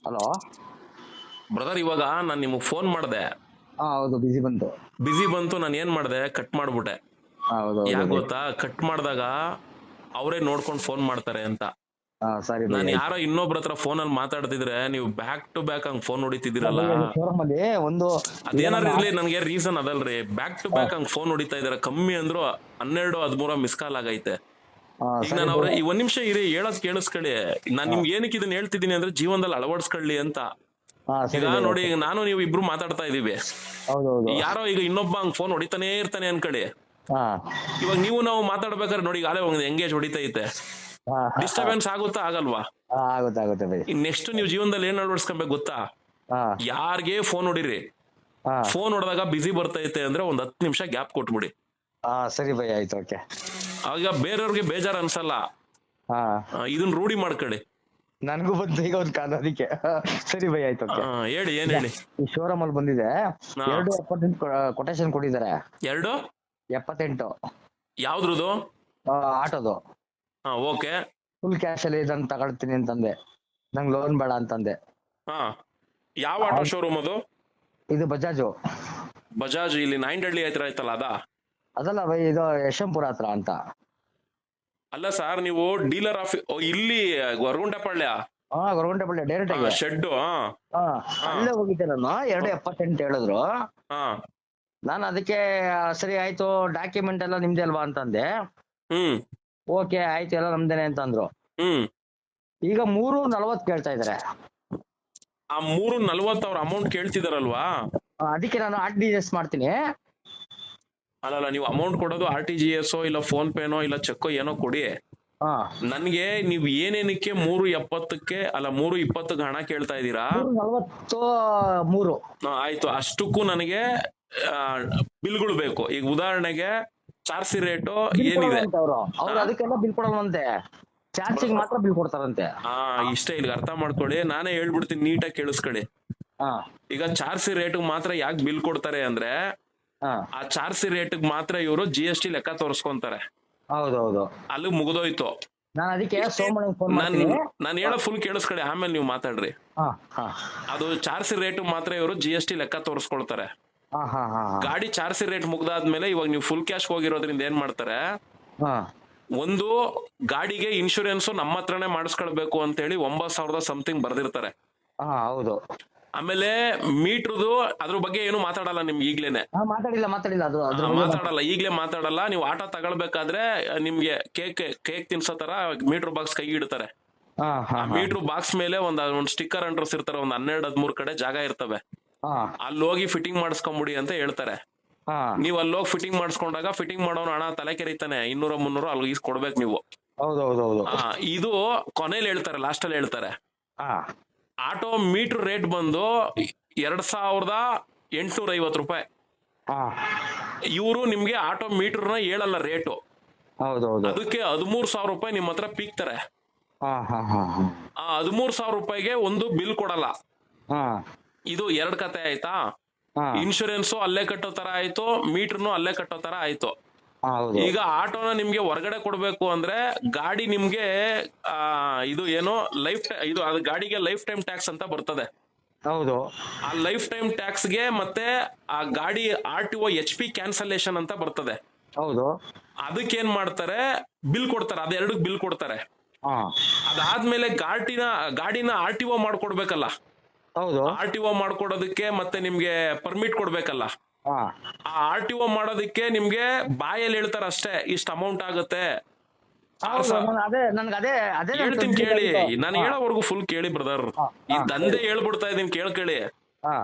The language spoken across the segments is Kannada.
ಹಲೋ. ಬ್ರದರ್, ಇವಾಗ ನಾನು ನಿಮಗೆ ಫೋನ್ ಮಾಡಿದೆ. ಹಾ, ಹೌದು, ಬಿಸಿ ಬಂತು. ಬಿಸಿ ಬಂತು, ನಾನು ಏನ್ ಮಾಡಿದೆ, ಕಟ್ ಮಾಡ್ಬಿಟ್ಟೆ. ಹೌದು ಹೌದು ಯಾಕೆ ಬೈ. ಗೊತ್ತಾ? ಕಟ್ ಮಾಡಿದಾಗ ಅವರೇ ನೋಡ್ಕೊಂಡು ಫೋನ್ ಮಾಡ್ತಾರೆ ಅಂತ. ಹಾ, ಸರಿ ಬೈ, ನಾನು ಆಯ್ತು. ಯಾರೋ ಇನ್ನೊಬ್ರ ಹತ್ರ ಫೋನಲ್ಲಿ ಮಾತಾಡ್ತಿದ್ರೆ ನೀವು ಬ್ಯಾಕ್ ಟು ಬ್ಯಾಕ್ ಹಂಗ್ ಫೋನ್ ಇಲ್ಲ ಹೊಡಿತಿದ್ದೀರಲ್ಲ. ಬೈ, ಅದು ಶೋರೂಮ್ ಅಲ್ಲಿ ಒಂದು. ಈಗ ಅದೇನಾರು ನಮ್ಮ ಇರ್ಲಿ, ನನಗೆ ರೀಸನ್ ಅದಲ್ರಿ. ಬ್ಯಾಕ್ ಟು ಬ್ಯಾಕ್ ಹಂಗ್ ಫೋನ್ ಹೊಡಿತಾ ಇದಾರೆ. ಕಮ್ಮಿ ಅಂದ್ರು 12-13 ಮಿಸ್ ಕಾಲ್ ಆಗೈತೆ. ಈಗ ಸರಿ ನಾನು ಬೈ. ಈ ಒಂದ್ ನಿಮಿಷ ಇರಿ, ಹೇಳೋದ್ ಕೇಳಿಸ್ಕೊಳ್ಳಿ. ನಾನ್ ಹಾ ನಿಮ್ಗೆ ಏನಕ್ಕೆ ಇದನ್ನ ಹೇಳ್ತಿದ್ದೀನಿ ಅಂದ್ರೆ ಜೀವನದಲ್ಲಿ ಅಳವಡಿಸ್ಕೊಳ್ಳಿ ಅಂತ. ಹಾ, ಈಗ ಸರಿ ಬೈ, ನೋಡಿ, ಆಯ್ತು. ಈಗ ನಾನು ನೀವು ಇಬ್ರು ಮಾತಾಡ್ತಾ ಇದೀವಿ. ಹೌದು ಹೌದು. ಯಾರೋ ಈಗ ಇನ್ನೊಬ್ಬ ಹಂಗ್ ಫೋನ್ ಹೊಡಿತಾನೆ ಇರ್ತಾನೆ ಅನ್ಕೊಳ್ಳಿ. ಹಾ ಇವಾಗ ನೀವು ನಾವು ಮಾತಾಡ್ಬೇಕಾದ್ರೆ ನೋಡಿ, ಆಲೇ ಒಂದು ಎಂಗೇಜ್ ಹೊಡಿತೈತೆ. ಹಾ ಹಾ ಹಾ. ಡಿಸ್ಟರ್ಬೆನ್ಸ್ ಆಗುತ್ತಾ ಆಗಲ್ವಾ? ಆಗುತ್ತೆ ಆಗುತ್ತೆ ಬೈ. ನೆಕ್ಸ್ಟ್ ನೀವು ಜೀವನದಲ್ಲಿ ಏನ್ ಅಳವಡಿಸ್ಕೊಬೇಕು ಗೊತ್ತಾ? ಹಾ ಯಾರ್ಗೆ ಫೋನ್ ಹೊಡಿರಿ, ಹಾ ಫೋನ್ ಹೊಡೆದಾಗ ಬಿಸಿ ಬರ್ತೈತೆ ಅಂದ್ರೆ ಒಂದ್ 10 ನಿಮಿಷ ಗ್ಯಾಪ್ ಕೊಟ್ಬಿಡಿ. ಹಾ, ಸರಿ ಬೈ, ಆಯ್ತು, ಓಕೆ. ಆಗ ಬೇರೆಯವ್ರಿಗೆ ಬೇಜಾರ್ ಅನ್ಸಲ್ಲ. ಹಾ, ಇದನ್ನ ರೂಢಿ ಮಾಡ್ಕೊಳ್ಳಿ. ನನ್ಗೂ ಬಂತು ಈಗ ಒಂದು ಕಾಲ ಅದಕ್ಕೆ. ಸರಿ ಬೈ, ಆಯ್ತು, ಓಕೆ. ಹೇಳಿ, ಏನ್ ಹೇಳಿ. ಈ ಶೋರೂಮ್ ಅಲ್ಲಿ ಬಂದಿದೆ. ಹಾ. 2.78 ಕೊಟೇಶನ್ ಕೊಟ್ಟಿದ್ದಾರೆ. 2.78 78. ಯಾವ್ದ್ರದ್ದು? ಆಟೋದು. ಓಕೆ. ಫುಲ್ ಕ್ಯಾಶ್ ಅಲ್ಲಿ ಇದನ್ನ ತಗೊಳ್ತೀನಿ ಅಂತಂದೆ. ನಂಗೆ ಲೋನ್ ಬೇಡ ಅಂತಂದೆ. ಹಾ, ಯಾವ ಆಟೋ ಶೋರೂಮ್ ಅದು? ಇದು ಬಜಾಜು. ಬಜಾಜ್ ಇಲ್ಲಿ ನಾಯಿಂಡಹಳ್ಳಿ ಹತ್ರ ಆಯ್ತಲ್ಲ ಅದಾ? ಅದಲ್ಲ ಬೈ, ಇದು ಯಶವಂತಪುರ ಹತ್ರ ಅಂತ. ಅಲ್ಲ ಸರ್, ನೀವು ಡೀಲರ್ ಇಲ್ಲಿ ಗೊರಗುಂಟೆಪಾಳ್ಯ ಗೊರಗುಂಟೆಪಾಳ್ಯ ಡೈರೆಕ್ಟ್ ಆಗಿ. ಶೆಡ್. ಅಲ್ಲೇ ಹೋಗಿದ್ದೆ ನಾನು. 2.78 ಹೇಳಿದ್ರು. ಹಾ. ನಾನು ಅದಕ್ಕೆ ಸರಿ ಆಯ್ತು, ಡಾಕ್ಯುಮೆಂಟ್ ಎಲ್ಲ ನಿಮ್ದೇ ಅಲ್ವಾ ಅಂತಂದೆ. ಹ್ಮ್ ಓಕೆ ಆಯ್ತು, ಎಲ್ಲ ನಮ್ದೇನೆ ಅಂತಂದ್ರು. ಹ್ಮ್ ಈಗ 3.40 ಕೇಳ್ತಾ ಇದಾರೆ. ಆ 3.40 ಅವ್ರ ಅಮೌಂಟ್ ಕೇಳ್ತಿದಾರಲ್ವಾ? ಅದಕ್ಕೆ ನಾನು RTGS ಮಾಡ್ತೀನಿ. ಅಲ್ಲಲ್ಲ, ನೀವು ಅಮೌಂಟ್ ಕೊಡೋದು RTGS ಇಲ್ಲ ಫೋನ್ ಪೇನೋ ಇಲ್ಲ ಚೆಕ್ಕೋ ಏನೋ ಕೊಡಿ. ಹಾ, ನನ್ಗೆ ನೀವ್ ಏನೇನಕ್ಕೆ 3.70ಕ್ಕೆ ಅಲ್ಲ 3.20ಕ್ಕೆ ಹಣ ಕೇಳ್ತಾ ಇದ್ದೀರಾ? 3.43. ಆಯ್ತು, ಅಷ್ಟಕ್ಕೂ ನನಗೆ ಬಿಲ್ಗಳು ಬೇಕು. ಈಗ ಉದಾಹರಣೆಗೆ ಚಾರ್ಸಿ ರೇಟು ಏನಿದೆ, ಅವ್ರು ಅದಕ್ಕೆಲ್ಲ ಬಿಲ್ ಕೊಡಲ್ವಂತೆ. ಚಾರ್ಜಿಂಗ್ ಮಾತ್ರ ಬಿಲ್ ಕೊಡ್ತಾರಂತೆ. ಇಷ್ಟ ಇಲ್ಲಿ ಅರ್ಥ ಮಾಡ್ಕೊಳ್ಳಿ. ನಾನೇ ಹೇಳ್ಬಿಡ್ತೀನಿ, ನೀಟಾಗಿ ಕೇಳಿಸ್ಕೊಳ್ಳಿ. ಹಾ ಈಗ ಚಾರ್ಸಿ ರೇಟ್ ಮಾತ್ರ ಯಾಕೆ ಬಿಲ್ ಕೊಡ್ತಾರೆ ಅಂದ್ರೆ, ಹಾ, ಆ ಚಾರ್ಸಿ ರೇಟ್ ಮಾತ್ರ ಇವರು GST ಲೆಕ್ಕ ತೋರಿಸ್ಕೊಂತಾರೆ. ಹೌದೌದು. ಅಲ್ಲಿ ಮುಗ್ದೋಯ್ತು. ನಾನು ಅದಕ್ಕೆ ಸೋಮಣ್ಣ ಫೋನ್ ನಾನು ಮಾಡ್ತೀನಿ. ನಾನು ಹೇಳೋ ಫುಲ್ ಕೇಳಿಸ್ಕೊಳ್ಳಿ, ಆಮೇಲೆ ನೀವು ಮಾತಾಡ್ರಿ. ಹಾ ಹಾ ಅದು ಚಾರ್ಸಿ ರೇಟ್ ಮಾತ್ರ ಇವರು GST ಲೆಕ್ಕ ತೋರಿಸ್ಕೊಳ್ತಾರೆ. ಹಾ ಹಾ ಹಾ ಗಾಡಿ ಚಾರ್ಸಿ ರೇಟ್ ಮುಗ್ದಾದ್ಮೇಲೆ ಇವಾಗ ನೀವು ಫುಲ್ ಕ್ಯಾಶ್ ಹೋಗಿರೋದ್ರಿಂದ ಏನ್ ಮಾಡ್ತಾರೆ, ಹಾ ಒಂದು ಗಾಡಿಗೆ ಇನ್ಶೂರೆನ್ಸ್ ನಮ್ಮ ಹತ್ರನೇ ಮಾಡಿಸ್ಕೊಳ್ಬೇಕು ಅಂತ ಹೇಳಿ 9,000 ಸಮಥಿಂಗ್ ಬರ್ದಿರ್ತಾರೆ. ಹಾ, ಹೌದು. ಆಮೇಲೆ ಮೀಟ್ರದು ಅದ್ರ ಬಗ್ಗೆ ಏನು ಮಾತಾಡಲ್ಲ ನಿಮ್ಗೆ ಈಗ್ಲೇನೆ. ಮಾತಾಡಿಲ್ಲ ಅದು ಅದ್ರ ಬಗ್ಗೆ ಮಾತಾಡಲ್ಲ, ಈಗ್ಲೇ ಮಾತಾಡಲ್ಲ. ನೀವು ಆಟೋ ತಗೊಳ್ಬೇಕಾದ್ರೆ ನಿಮ್ಗೆ ಕೇಕ್ ತಿನ್ಸೋ ತರ ಮೀಟರ್ ಬಾಕ್ಸ್ ಕೈ ಇಡ್ತಾರೆ. ಹಾ ಹಾ ಮೀಟರ್ ಬಾಕ್ಸ್ ಮೇಲೆ ಒಂದ್ ಸ್ಟಿಕ್ಕರ್ ಅಂಟಿಸಿರ್ತಾರೆ. ಒಂದ್ 12-13 ಕಡೆ ಜಾಗ ಇರ್ತವೆ. ಹಾ ಅಲ್ಲಿ ಹೋಗಿ ಫಿಟ್ಟಿಂಗ್ ಮಾಡಿಸ್ಕೊಂಬಿಡಿ ಅಂತ ಹೇಳ್ತಾರೆ. ಹಾ, ನೀವ್ ಅಲ್ಲಿ ಹೋಗಿ ಫಿಟ್ಟಿಂಗ್ ಮಾಡಿಸ್ಕೊಂಡಾಗ ಫಿಟ್ಟಿಂಗ್ ಮಾಡೋನು ಹಣ ತಲೆ ಕೆರಿತಾನೆ. 200-300 ಅಲ್ಲಿ ಈಸ್ ಕೊಡ್ಬೇಕು ನೀವು. ಹೌದೌದೌದು. ಇದು ಕೊನೆಯಲ್ಲಿ ಹೇಳ್ತಾರೆ, ಲಾಸ್ಟ್ ಅಲ್ಲಿ ಹೇಳ್ತಾರೆ. ಹಾ, ಆಟೋ ಮೀಟರ್ ರೇಟ್ ಬಂದು 2,850 ರೂಪಾಯಿ. ಹಾ, ಇವರು ನಿಮ್ಗೆ ಆಟೋ ಮೀಟರ್ನ ಹೇಳಲ್ಲ ರೇಟು. ಹೌದೌದು. ಅದಕ್ಕೆ 13,000 ರೂಪಾಯಿ ನಿಮ್ಮ ಹತ್ರ ಪೀಕ್ತಾರೆ. ಹಾ ಹಾ ಹಾ ಆ 13,000 ರೂಪಾಯಿಗೆ ಒಂದು ಬಿಲ್ ಕೊಡಲ್ಲ. ಹಾ ಇದು 2 ಕತೆ ಆಯ್ತಾ? ಹಾ, ಇನ್ಶೂರೆನ್ಸ್ ಅಲ್ಲೇ ಕಟ್ಟೋ ತರ ಆಯ್ತು, ಮೀಟರ್ನು ಅಲ್ಲೇ ಕಟ್ಟೋ ತರ ಆಯ್ತು. ಹೌದು. ಈಗ ಆಟೋನ ನಿಮ್ಗೆ ಹೊರಗಡೆ ಕೊಡ್ಬೇಕು ಅಂದ್ರೆ ಗಾಡಿ ನಿಮ್ಗೆ ಇದು ಏನು ಇದು ಅದು ಗಾಡಿಗೆ ಲೈಫ್ ಟೈಮ್ ಟ್ಯಾಕ್ಸ್ ಅಂತ ಬರ್ತದೆ. ಹೌದು. ಆ ಲೈಫ್ ಟೈಮ್ ಟ್ಯಾಕ್ಸ್ಗೆ ಮತ್ತೆ ಆ ಗಾಡಿ RTO HP ಕ್ಯಾನ್ಸಲೇಷನ್ ಅಂತ ಬರ್ತದೆ. ಹೌದು. ಅದಕ್ಕೇನ್ ಮಾಡ್ತಾರೆ, ಬಿಲ್ ಕೊಡ್ತಾರೆ. ಅದೆರಡಕ್ಕೆ ಬಿಲ್ ಕೊಡ್ತಾರೆ. ಹಾ, ಅದಾದ್ಮೇಲೆ ಗಾಡಿನ RTO ಮಾಡ್ಕೊಡ್ಬೇಕಲ್ಲ. ಹೌದು. RTO ಮಾಡ್ಕೊಡೋದಕ್ಕೆ ಮತ್ತೆ ನಿಮ್ಗೆ ಪರ್ಮಿಟ್ ಕೊಡ್ಬೇಕಲ್ಲ. ಹಾ, ಆ RTO ಮಾಡೋದಕ್ಕೆ ನಿಮ್ಗೆ ಬಾಯಲ್ಲಿ ಹೇಳ್ತಾರ ಅಷ್ಟೇ, ಇಷ್ಟ ಅಮೌಂಟ್ ಆಗುತ್ತೆ. ಹೇಳ್ತೀನಿ ಕೇಳಿ, ನಾನು ಹೇಳೋವರೆಗೂ ಫುಲ್ ಕೇಳಿ ಬ್ರದರ್. ಈ ದಂಧೆ ಹೇಳ್ಬಿಡ್ತಾ ಇದೀನಿ, ಕೇಳ್ಕೊಳ್ಳಿ.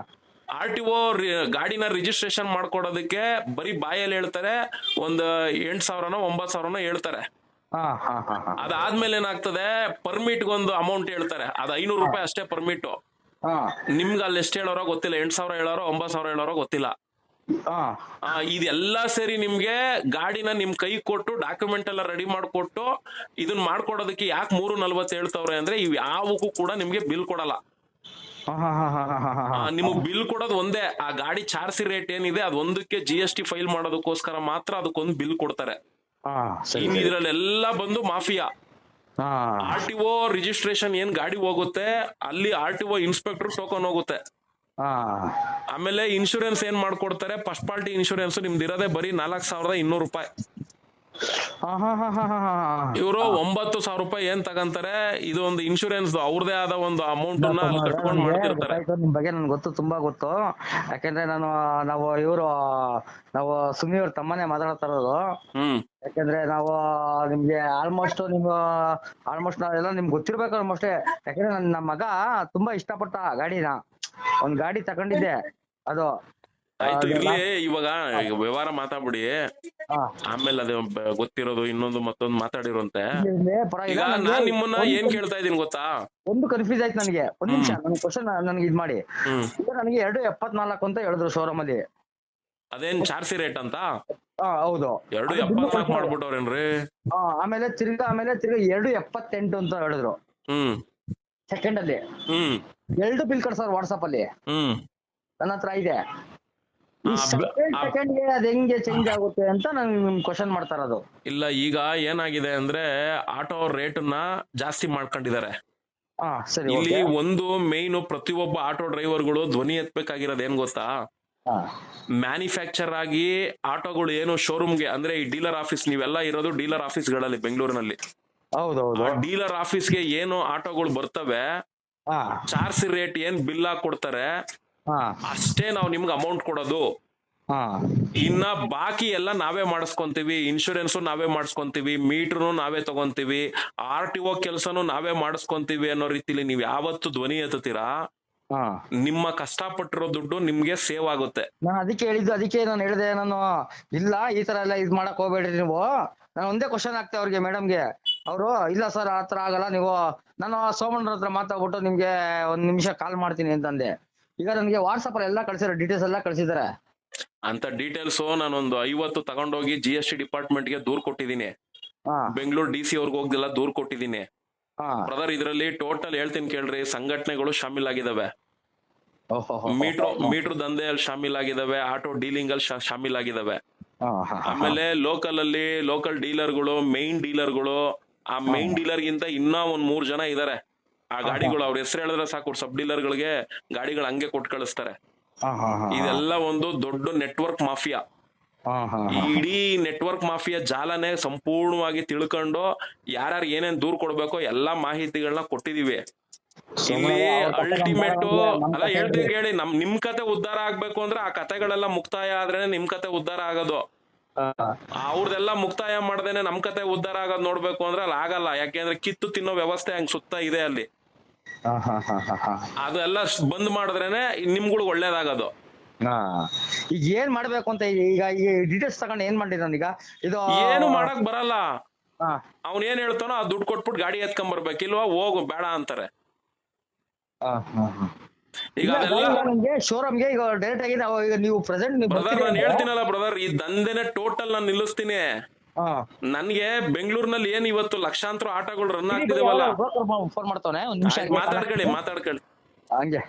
RTO ಗಾಡಿನ ರಿಜಿಸ್ಟ್ರೇಷನ್ ಮಾಡ್ಕೊಡೋದಕ್ಕೆ ಬರೀ ಬಾಯಲ್ಲಿ ಹೇಳ್ತಾರೆ. ಒಂದ್ 8,000ನೋ 9,000ನೋ ಹೇಳ್ತಾರೆ. ಅದಾದ್ಮೇಲೆ ಏನಾಗ್ತದೆ, ಪರ್ಮಿಟ್ಗೊಂದು ಅಮೌಂಟ್ ಹೇಳ್ತಾರೆ. ಅದು 500 ರೂಪಾಯಿ ಅಷ್ಟೇ ಪರ್ಮಿಟ್. ನಿಮ್ಗೆ ಅಲ್ಲಿ ಎಷ್ಟು ಹೇಳೋರೋ ಗೊತ್ತಿಲ್ಲ, 8,000 ಹೇಳೋರೋ 9,000 ಹೇಳೋರೋ ಗೊತ್ತಿಲ್ಲ. ಇದೆಲ್ಲ ಸೇರಿ ನಿಮ್ಗೆ ಗಾಡಿನ ನಿಮ್ ಕೈ ಕೊಟ್ಟು ಡಾಕ್ಯುಮೆಂಟ್ ಎಲ್ಲ ರೆಡಿ ಮಾಡ್ಕೊಟ್ಟು ಇದನ್ನ ಮಾಡ್ಕೊಡೋದಕ್ಕೆ ಯಾಕೆ 3.40 ಹೇಳ್ತವ್ರೆ ಅಂದ್ರೆ, ಇವ್ ಯಾವಕ್ಕೂ ಕೂಡ ನಿಮ್ಗೆ ಬಿಲ್ ಕೊಡಲ್ಲ. ನಿಮಗ್ ಬಿಲ್ ಕೊಡೋದು ಒಂದೇ, ಆ ಗಾಡಿ ಚಾರ್ಸಿ ರೇಟ್ ಏನಿದೆ ಅದ್ ಒಂದಕ್ಕೆ GST ಫೈಲ್ ಮಾಡೋದಕ್ಕೋಸ್ಕರ ಮಾತ್ರ ಅದಕ್ಕೊಂದು ಬಿಲ್ ಕೊಡ್ತಾರೆ. ಇದ್ರಲ್ಲೆಲ್ಲ ಬಂದು ಮಾಫಿಯಾ. ಹಾ RTO ರಿಜಿಸ್ಟ್ರೇಷನ್ ಏನ್ ಗಾಡಿ ಹೋಗುತ್ತೆ ಅಲ್ಲಿ RTO ಇನ್ಸ್ಪೆಕ್ಟರ್ ಟೋಕನ್ ಹೋಗುತ್ತೆ. ಹಾ ಆಮೇಲೆ ಇನ್ಶೂರೆನ್ಸ್ ಏನ್ ಮಾಡ್ಕೊಡ್ತಾರೆ, ಫಸ್ಟ್ ಪಾರ್ಟಿ ಇನ್ಶೂರೆನ್ಸ್ ನಿಮ್ದು ಇರೋದೇ ಬರೀ 4,200 ರೂಪಾಯಿ. ಹಾ ಹಾ ಹಾ ಹಾ ಹಾ ಹಾ ಇವರು 9,000 ರೂಪಾಯಿ ಏನ್ ತಗಂತಾರೆ, ಇದು ಒಂದು ಇನ್ಶೂರೆನ್ಸ್ ಅವ್ರದೇ ಆದ ಒಂದು ಅಮೌಂಟ್ ನ ಅಲ್ಲಿ ಕಟ್ಕೊಂಡ್ ಮಾಡ್ತಿರ್ತಾರೆ. ಗೊತ್ತಾಯ್ತು, ನಿಮ್ ಬಗ್ಗೆ ನನ್ಗೆ ಗೊತ್ತು, ತುಂಬಾ ಗೊತ್ತು. ಯಾಕಂದ್ರೆ ನಾವು ನಾವು ಸುಮ್ಮಿ ಅವ್ರ ತಮ್ಮನೇ ಮಾತಾಡ್ತಾ ಇರೋದು. ಯಾಕಂದ್ರೆ ನಾವು ನಿಮ್ಗೆ ಆಲ್ಮೋಸ್ಟ್ ನಾವೆಲ್ಲ ನಿಮ್ಗೆ ಗೊತ್ತಿರ್ಬೇಕು ಆಲ್ಮೋಸ್ಟ್. ಯಾಕಂದ್ರೆ ನಮ್ಮ ಮಗ ತುಂಬಾ ಇಷ್ಟಪಟ್ಟ ಗಾಡಿನ, ಒಂದ್ ಗಾಡಿ ತಗೊಂಡಿದ್ದೆ ಅದು. ಆಯ್ತು ಇರ್ಲಿ, ಇವಾಗ ವ್ಯವಹಾರ ಮಾತಾಡ್ಬಿಡಿ, ಆಮೇಲೆ ಅದೇ ಗೊತ್ತಿರೋದು ಇನ್ನೊಂದು ಮತ್ತೊಂದು ಮಾತಾಡಿರೋಂತೆ. ಈಗ ನಾನ್ ನಿಮ್ಮನ್ನ ಏನ್ ಕೇಳ್ತಾ ಇದೀನಿ ಗೊತ್ತಾ, ಒಂದು ಕನ್ಫ್ಯೂಸ್ ಆಯ್ತು ನನಗೆ. ಒಂದ್ ನಿಮಿಷ, ನನ್ ಕ್ವಶನ್ ನನ್ಗೆ ಇದ್ ಮಾಡಿ. ಈಗ ನನಗೆ 2.74 ಅಂತ ಹೇಳಿದ್ರು ಶೋರೂಮ್ ಅಲ್ಲಿ. ಅದೇನ್ ಚಾರ್ಸಿ ರೇಟ್ ಅಂತ? ಹೌದು, 2.74 ಮಾಡ್ಬಿಟ್ಟವ್ರೇನ್ರಿ. ಆಮೇಲೆ ತಿರ್ಗಾ 2.78 ಅಂತ ಹೇಳಿದ್ರು ಸೆಕೆಂಡ್ ಅಲ್ಲಿ. 2 ಬಿಲ್ ಕಳ್ಸೋರು ವಾಟ್ಸಪ್ ಅಲ್ಲಿ, ನನ್ನ ಹತ್ರ ಇದೆ. ಸೆಕೆಂಡ್ ಗೆ ಅದ್ ಹೆಂಗೆ ಚೇಂಜ್ ಆಗುತ್ತೆ ಅಂತ ನನ್ ಕ್ವಶನ್ ಮಾಡ್ತಾ ಇರೋದು. ಇಲ್ಲ, ಈಗ ಏನಾಗಿದೆ ಅಂದ್ರೆ ಆಟೋ ರೇಟ್ ನ ಜಾಸ್ತಿ ಮಾಡ್ಕೊಂಡಿದ್ದಾರೆ. ಇಲ್ಲಿ ಒಂದು ಮೇನ್, ಪ್ರತಿಯೊಬ್ಬ ಆಟೋ ಡ್ರೈವರ್ಗಳು ಧ್ವನಿ ಎತ್ಬೇಕಾಗಿರೋದು ಏನ್ ಗೊತ್ತಾ, ಮ್ಯಾನುಫ್ಯಾಕ್ಚರ್ ಆಗಿ ಆಟೋಗಳು ಏನು ಶೋರೂಮ್ಗೆ, ಅಂದ್ರೆ ಈ ಡೀಲರ್ ಆಫೀಸ್, ನೀವೆಲ್ಲ ಇರೋದು ಡೀಲರ್ ಆಫೀಸ್ ಗಳಲ್ಲಿ ಬೆಂಗಳೂರಿನಲ್ಲಿ. ಹೌದೌದು. ಡೀಲರ್ ಆಫೀಸ್ಗೆ ಏನು ಆಟೋಗಳು ಬರ್ತವೆ, ಚಾರ್ಜ್ ರೇಟ್ ಏನ್ ಬಿಲ್ ಹಾಕಿ ಕೊಡ್ತಾರೆ ಅಷ್ಟೇ ನಾವು ನಿಮ್ಗೆ ಅಮೌಂಟ್ ಕೊಡೋದು. ಇನ್ನ ಬಾಕಿ ಎಲ್ಲ ನಾವೇ ಮಾಡಿಸ್ಕೊಂತೀವಿ, ಇನ್ಶೂರೆನ್ಸ್ ನಾವೇ ಮಾಡಿಸ್ಕೊಂತೀವಿ, ಮೀಟರ್ನು ನಾವೇ ತಗೊಂತೀವಿ, RTO ಕೆಲ್ಸನು ನಾವೇ ಮಾಡಿಸ್ಕೊಂತೀವಿ ಅನ್ನೋ ರೀತಿಲಿ ನೀವ್ ಯಾವತ್ತು ಧ್ವನಿ ಎತ್ತೀರಾ, ನಿಮ್ಮ ಕಷ್ಟಪಟ್ಟಿರೋ ದುಡ್ಡು ನಿಮ್ಗೆ ಸೇವ್ ಆಗುತ್ತೆ. ನಾನು ಅದಕ್ಕೆ ಹೇಳಿದ್ದು, ಅದಕ್ಕೆ ನಾನು ಹೇಳಿದೆ, ನಾನು ಇಲ್ಲ ಈ ತರ ಎಲ್ಲ ಇದ್ ಮಾಡಕ್ ಹೋಗ್ಬೇಡ್ರಿ ನೀವು. ನಾನು ಒಂದೇ ಕ್ವಶನ್ ಹಾಕ್ತೆ ಅವ್ರಿಗೆ, ಮೇಡಮ್ಗೆ. ಅವರು ಇಲ್ಲ ಸರ್ ಆತರ ಆಗಲ್ಲ, ನೀವು, ನಾನು ಸೋಮಣ್ಣರ ಹತ್ರ ಮಾತಾಡ್ಬಿಟ್ಟು ನಿಮ್ಗೆ 1 ನಿಮಿಷ ಕಾಲ್ ಮಾಡ್ತೀನಿ ಅಂತಂದೆ. ಈಗ ನನ್ಗೆ ವಾಟ್ಸಪ್ ಅಲ್ಲಿ ಎಲ್ಲ ಕಳ್ಸಿರೋ ಡೀಟೇಲ್ಸ್ ಎಲ್ಲ ಕಳ್ಸಿದಾರೆ. ಅಂತ ಡೀಟೇಲ್ಸ್ ನಾನೊಂದು 50 ತಗೊಂಡೋಗಿ GST ಡಿಪಾರ್ಟ್ಮೆಂಟ್ ಗೆ ದೂರ್ ಕೊಟ್ಟಿದ್ದೀನಿ. ಬೆಂಗಳೂರು DC ಅವ್ರಿಗೆ ಹೋಗ್ದೆಲ್ಲ ದೂರ್ ಕೊಟ್ಟಿದ್ದೀನಿ. ಬ್ರದರ್, ಇದ್ರಲ್ಲಿ ಟೋಟಲ್ ಹೇಳ್ತೀನಿ ಕೇಳ್ರಿ, ಸಂಘಟನೆಗಳು ಶಾಮಿಲ್ ಆಗಿದಾವೆ. ಮೀಟರ್ ದಂಧೆಯಲ್ಲಿ ಶಾಮಿಲ್ ಆಗಿದಾವೆ, ಆಟೋ ಡೀಲಿಂಗ್ ಅಲ್ಲಿ ಶಾಮಿಲ್ ಆಗಿದಾವೆ. ಆಮೇಲೆ ಲೋಕಲ್ ಡೀಲರ್ಗಳು, ಮೈನ್ ಡೀಲರ್ಗಳು, ಆ ಮೈನ್ ಡೀಲರ್ ಗಿಂತ ಇನ್ನ ಒಂದ್ 3 ಜನ ಇದಾರೆ. ಆ ಗಾಡಿಗಳು ಅವ್ರ ಹೆಸರು ಹೇಳಿದ್ರೆ ಸಾಕು, ಸಬ್ ಡೀಲರ್ ಗಳಿಗೆ ಗಾಡಿಗಳು ಹಂಗೆ ಕೊಟ್ಟು ಕಳಿಸ್ತಾರೆ. ಇದೆಲ್ಲ ಒಂದು ದೊಡ್ಡ ನೆಟ್ವರ್ಕ್ ಮಾಫಿಯಾ. ಇಡೀ ನೆಟ್ವರ್ಕ್ ಮಾಫಿಯಾ ಜಾಲನೆ ಸಂಪೂರ್ಣವಾಗಿ ತಿಳ್ಕೊಂಡು ಯಾರ್ಯಾರು ಏನೇನ್ ದೂರ್ ಕೊಡ್ಬೇಕೋ ಎಲ್ಲಾ ಮಾಹಿತಿಗಳನ್ನ ಕೊಟ್ಟಿದೀವಿ. ಇಲ್ಲಿ ಅಲ್ಟಿಮೇಟ್ ಅಲ್ಲ, ಹೇಳ್ತೀನಿ ಕೇಳಿ, ನಿಮ್ ಕತೆ ಉದ್ಧಾರ ಆಗ್ಬೇಕು ಅಂದ್ರೆ ಆ ಕತೆಗಳೆಲ್ಲ ಮುಕ್ತಾಯ ಆದ್ರೇನೆ ನಿಮ್ ಕತೆ ಉದ್ಧಾರ ಆಗೋದು. ಅವ್ರದೆಲ್ಲ ಮುಕ್ತಾಯ ಮಾಡ್ದೇನೆ ನಮ್ ಕತೆ ಉದ್ಧಾರ ಆಗೋದ್ ನೋಡ್ಬೇಕು ಅಂದ್ರೆ ಅಲ್ಲಿ ಆಗಲ್ಲ. ಯಾಕೆಂದ್ರೆ ಕಿತ್ತು ತಿನ್ನೋ ವ್ಯವಸ್ಥೆ ಹಂಗ್ ಸುತ್ತ ಇದೆ ಅಲ್ಲಿ. ಅದೆಲ್ಲ ಬಂದ್ ಮಾಡಿದ್ರೇನೆ ನಿಮ್ಗಳಿಗೆ ಒಳ್ಳೇದಾಗೋದು. ಈಗ ಏನ್ ಮಾಡ್ಬೇಕು ಅಂತ, ಈಗ ಡೀಟೇಲ್ಸ್ ತಗೊಂಡು ಏನ್ ಮಾಡಿದ ಈಗ? ಇದು ಏನು ಮಾಡಕ್ ಬರಲ್ಲ. ಅವ್ನ್ ಏನ್ ಹೇಳ್ತಾನೋ ಆ ದುಡ್ಡು ಕೊಟ್ಬಿಟ್ಟು ಗಾಡಿ ಎತ್ಕೊಂಡ್ ಬರ್ಬೇಕಿಲ್ವಾ, ಹೋಗು ಬೇಡ ಅಂತಾರೆ. ಈಗ ಶೋರೂಮ್ಗೆ ಈಗ ಡೈರೆಕ್ಟ್ ಆಗಿ ನೀವು ಪ್ರೆಸೆಂಟ್ ಬ್ರದರ್, ನಾನು ಹೇಳ್ತೀನಲ್ಲ ಬ್ರದರ್, ಈ ದಂಧೆನೆ ಟೋಟಲ್ ನಾನು ನಿಲ್ಲಿಸ್ತೀನಿ. ನನ್ಗೆ ಬೆಂಗಳೂರಿನಲ್ಲಿ ಏನ್ ಇವತ್ತು ಲಕ್ಷಾಂತರ ಆಟೋಗಳು ರನ್ ಆಗ್ತಿದೇವಲ್ಲ, ಫೋನ್ ಮಾಡ್ತಾನೆ, ಮಾತಾಡ್ಕೊಳ್ಳಿ ಹಂಗೆ